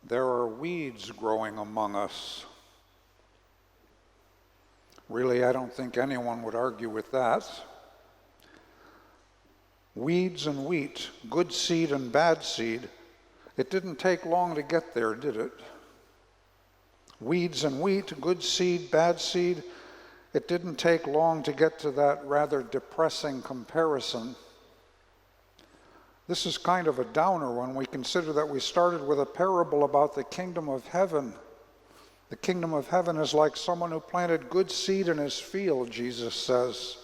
There are weeds growing among us. Really, I don't think anyone would argue with that. Weeds and wheat, good seed and bad seed. It didn't take long to get there, did it? Weeds and wheat, good seed, bad seed. It didn't take long to get to that rather depressing comparison. This is kind of a downer when we consider that we started with a parable about the kingdom of heaven. The kingdom of heaven is like someone who planted good seed in his field, Jesus says.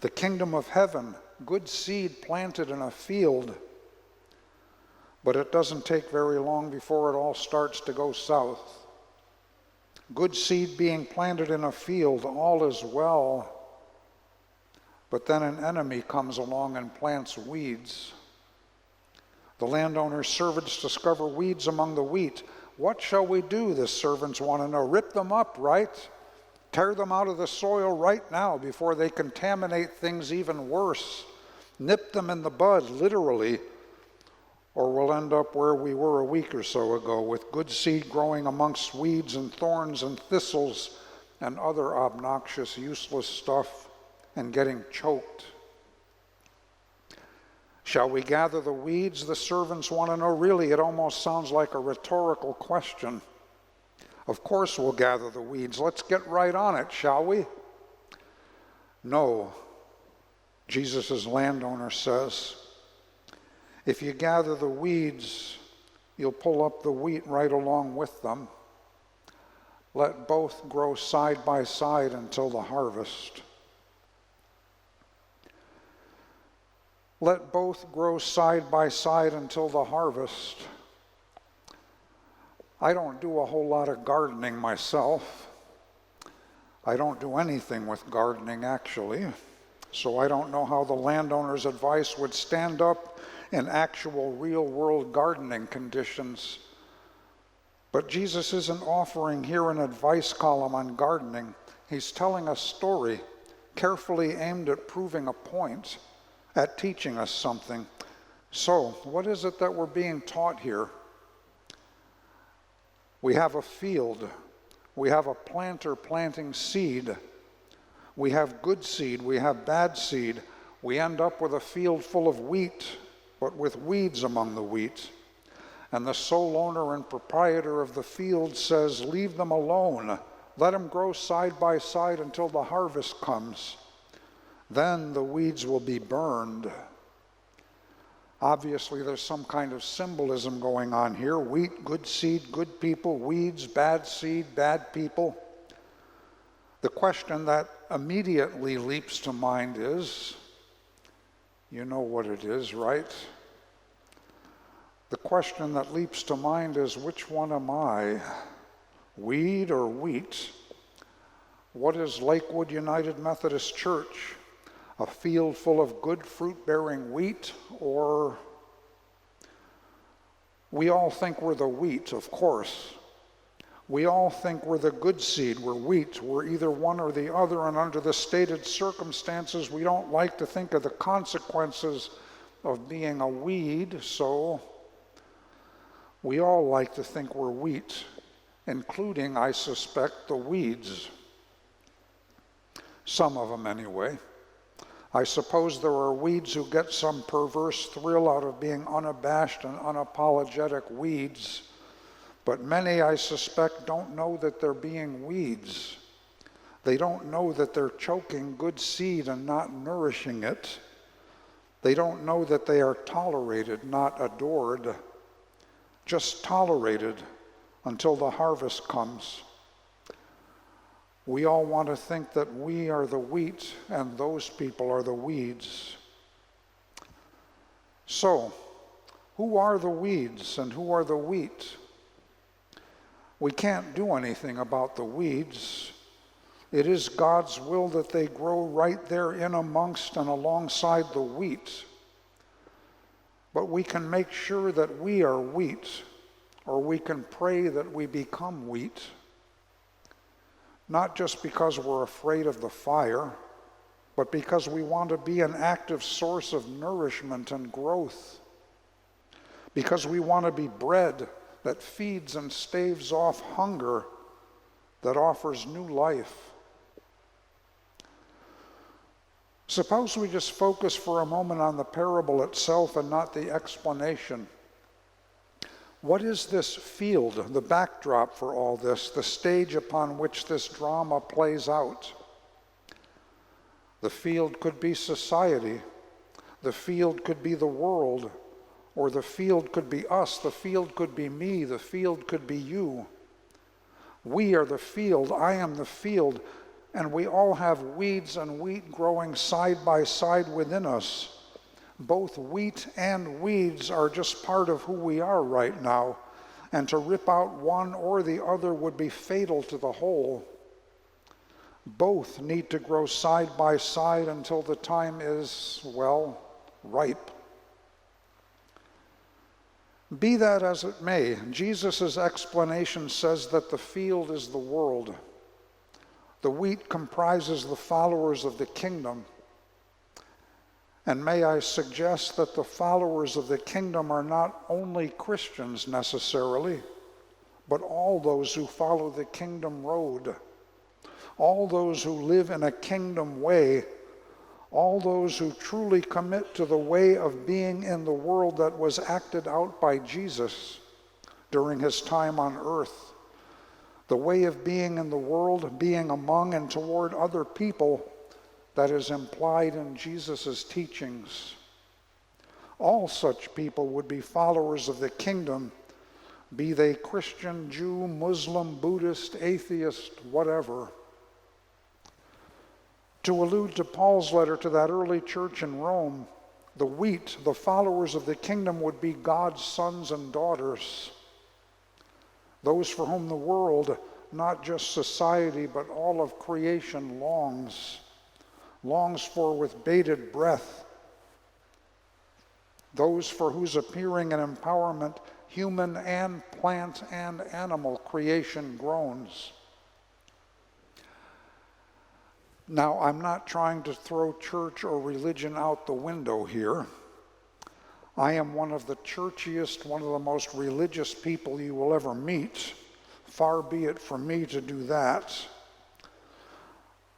The kingdom of heaven, good seed planted in a field. But it doesn't take very long before it all starts to go south. Good seed being planted in a field, all is well. But then an enemy comes along and plants weeds. The landowner's servants discover weeds among the wheat. What shall we do, the servants want to know. Rip them up, right? Tear them out of the soil right now before they contaminate things even worse. Nip them in the bud, literally, or we'll end up where we were a week or so ago, with good seed growing amongst weeds and thorns and thistles and other obnoxious, useless stuff, and getting choked. Shall we gather the weeds, the servants want to know? Really, it almost sounds like a rhetorical question. Of course we'll gather the weeds. Let's get right on it, shall we? No, Jesus' landowner says. If you gather the weeds, you'll pull up the wheat right along with them. Let both grow side by side until the harvest. Let both grow side by side until the harvest. I don't do a whole lot of gardening myself. I don't do anything with gardening, actually. So I don't know how the landowner's advice would stand up in actual real-world gardening conditions. But Jesus isn't offering here an advice column on gardening. He's telling a story carefully aimed at proving a point, at teaching us something. So, what is it that we're being taught here? We have a field. We have a planter planting seed. We have good seed. We have bad seed. We end up with a field full of wheat, but with weeds among the wheat. And the sole owner and proprietor of the field says, leave them alone. Let them grow side by side until the harvest comes. Then the weeds will be burned. Obviously, there's some kind of symbolism going on here. Wheat, good seed, good people. Weeds, bad seed, bad people. The question that immediately leaps to mind is, you know what it is, right? The question that leaps to mind is, which one am I? Weed or wheat? What is Lakewood United Methodist Church? A field full of good fruit-bearing wheat? Or we all think we're the wheat, of course. We all think we're the good seed, we're wheat, we're either one or the other, and under the stated circumstances, we don't like to think of the consequences of being a weed, so we all like to think we're wheat, including, I suspect, the weeds. Some of them, anyway. I suppose there are weeds who get some perverse thrill out of being unabashed and unapologetic weeds, but many, I suspect, don't know that they're being weeds. They don't know that they're choking good seed and not nourishing it. They don't know that they are tolerated, not adored, just tolerated until the harvest comes. We all want to think that we are the wheat and those people are the weeds. So, who are the weeds and who are the wheat? We can't do anything about the weeds. It is God's will that they grow right there in amongst and alongside the wheat. But we can make sure that we are wheat, or we can pray that we become wheat. Not just because we're afraid of the fire, but because we want to be an active source of nourishment and growth. Because we want to be bread that feeds and staves off hunger, that offers new life. Suppose we just focus for a moment on the parable itself and not the explanation. What is this field, the backdrop for all this, the stage upon which this drama plays out? The field could be society. The field could be the world. Or the field could be us. The field could be me. The field could be you. We are the field. I am the field. And we all have weeds and wheat growing side by side within us. Both wheat and weeds are just part of who we are right now. And to rip out one or the other would be fatal to the whole. Both need to grow side by side until the time is, well, ripe. Be that as it may, Jesus' explanation says that the field is the world. The wheat comprises the followers of the kingdom. And may I suggest that the followers of the kingdom are not only Christians necessarily, but all those who follow the kingdom road, all those who live in a kingdom way, all those who truly commit to the way of being in the world that was acted out by Jesus during his time on earth. The way of being in the world, being among and toward other people that is implied in Jesus' teachings. All such people would be followers of the kingdom, be they Christian, Jew, Muslim, Buddhist, atheist, whatever. To allude to Paul's letter to that early church in Rome, the wheat, the followers of the kingdom, would be God's sons and daughters. Those for whom the world, not just society, but all of creation longs for with bated breath. Those for whose appearing and empowerment human and plant and animal creation groans. Now, I'm not trying to throw church or religion out the window here. I am one of the churchiest, one of the most religious people you will ever meet. Far be it from me to do that.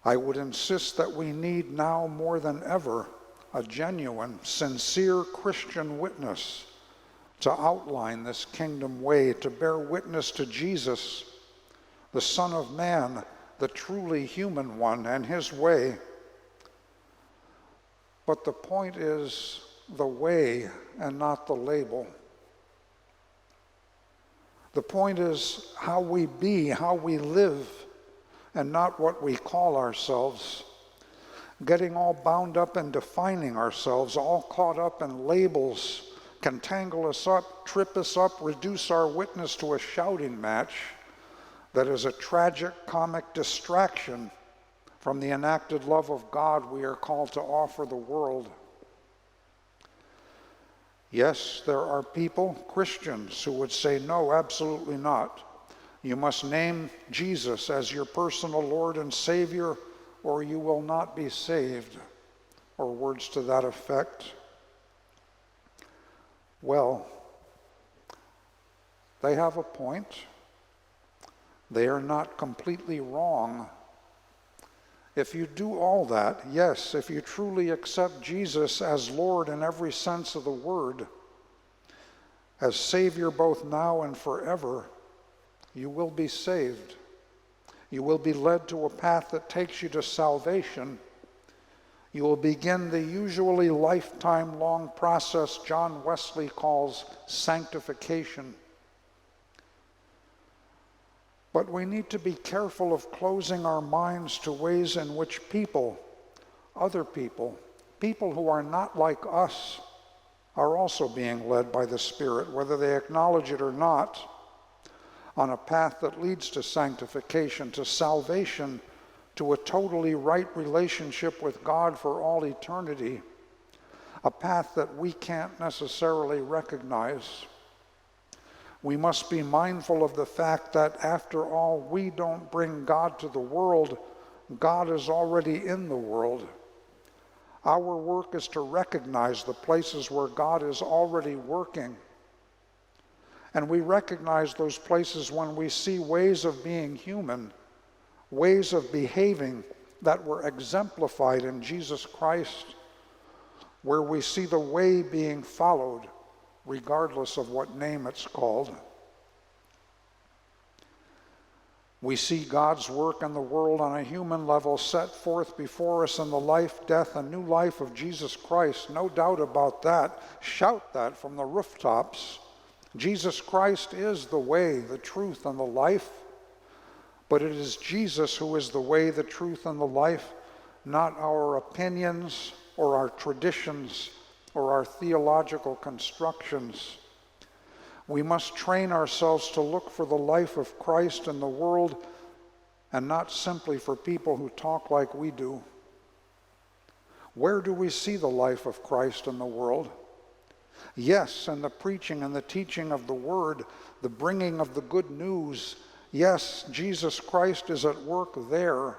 I would insist that we need now more than ever a genuine, sincere Christian witness to outline this kingdom way, to bear witness to Jesus, the Son of Man, the truly human one, and his way. But the point is the way and not the label. The point is how we be, how we live, and not what we call ourselves. Getting all bound up in defining ourselves, all caught up in labels, can tangle us up, trip us up, reduce our witness to a shouting match that is a tragic, comic distraction from the enacted love of God we are called to offer the world. Yes, there are people, Christians, who would say, no, absolutely not. You must name Jesus as your personal Lord and Savior, or you will not be saved, or words to that effect. Well, they have a point. They are not completely wrong. If you do all that, yes, if you truly accept Jesus as Lord in every sense of the word, as Savior both now and forever, you will be saved. You will be led to a path that takes you to salvation. You will begin the usually lifetime-long process John Wesley calls sanctification. But we need to be careful of closing our minds to ways in which people, other people who are not like us, are also being led by the Spirit, whether they acknowledge it or not, on a path that leads to sanctification, to salvation, to a totally right relationship with God for all eternity, a path that we can't necessarily recognize. We must be mindful of the fact that, after all, we don't bring God to the world. God is already in the world. Our work is to recognize the places where God is already working And we recognize those places when we see ways of being human, ways of behaving that were exemplified in Jesus Christ, where we see the way being followed, regardless of what name it's called. We see God's work in the world on a human level set forth before us in the life, death, and new life of Jesus Christ. No doubt about that. Shout that from the rooftops. Jesus Christ is the way, the truth, and the life. But it is Jesus who is the way, the truth, and the life, not our opinions or our traditions or our theological constructions. We must train ourselves to look for the life of Christ in the world and not simply for people who talk like we do. Where do we see the life of Christ in the world? Yes, in the preaching and the teaching of the Word, the bringing of the good news. Yes, Jesus Christ is at work there,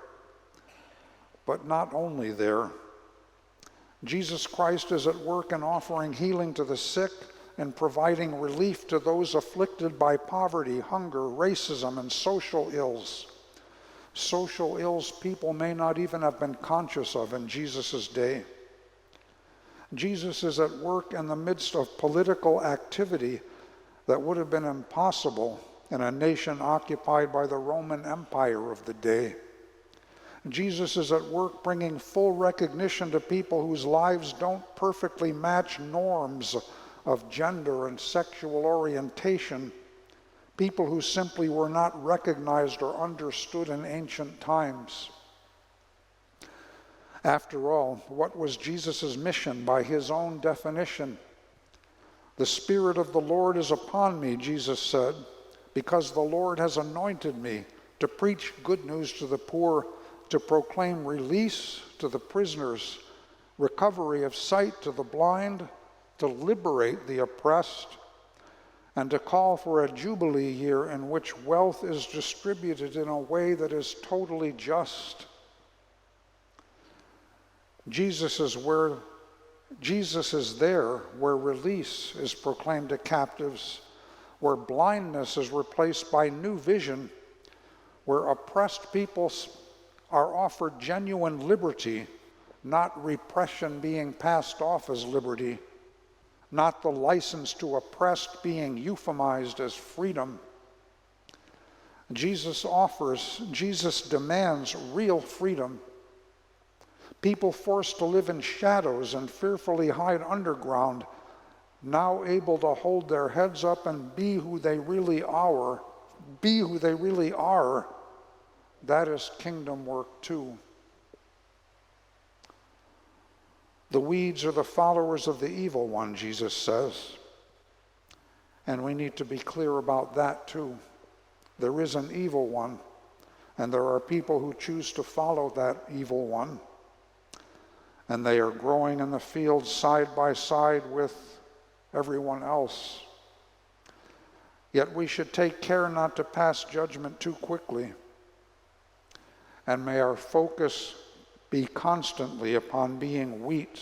but not only there. Jesus Christ is at work in offering healing to the sick and providing relief to those afflicted by poverty, hunger, racism, and social ills. Social ills people may not even have been conscious of in Jesus' day. Jesus is at work in the midst of political activity that would have been impossible in a nation occupied by the Roman Empire of the day. Jesus is at work bringing full recognition to people whose lives don't perfectly match norms of gender and sexual orientation, people who simply were not recognized or understood in ancient times. After all, what was Jesus' mission by his own definition? The Spirit of the Lord is upon me, Jesus said, because the Lord has anointed me to preach good news to the poor, to proclaim release to the prisoners, recovery of sight to the blind, to liberate the oppressed, and to call for a jubilee year in which wealth is distributed in a way that is totally just. Jesus is there where release is proclaimed to captives, where blindness is replaced by new vision, where oppressed peoples are offered genuine liberty, not repression being passed off as liberty, not the license to oppress being euphemized as freedom. Jesus demands real freedom. People forced to live in shadows and fearfully hide underground, now able to hold their heads up and be who they really are. That is kingdom work too. The weeds are the followers of the evil one, Jesus says. And we need to be clear about that too. There is an evil one, and there are people who choose to follow that evil one. And they are growing in the field side by side with everyone else. Yet we should take care not to pass judgment too quickly. And may our focus be constantly upon being wheat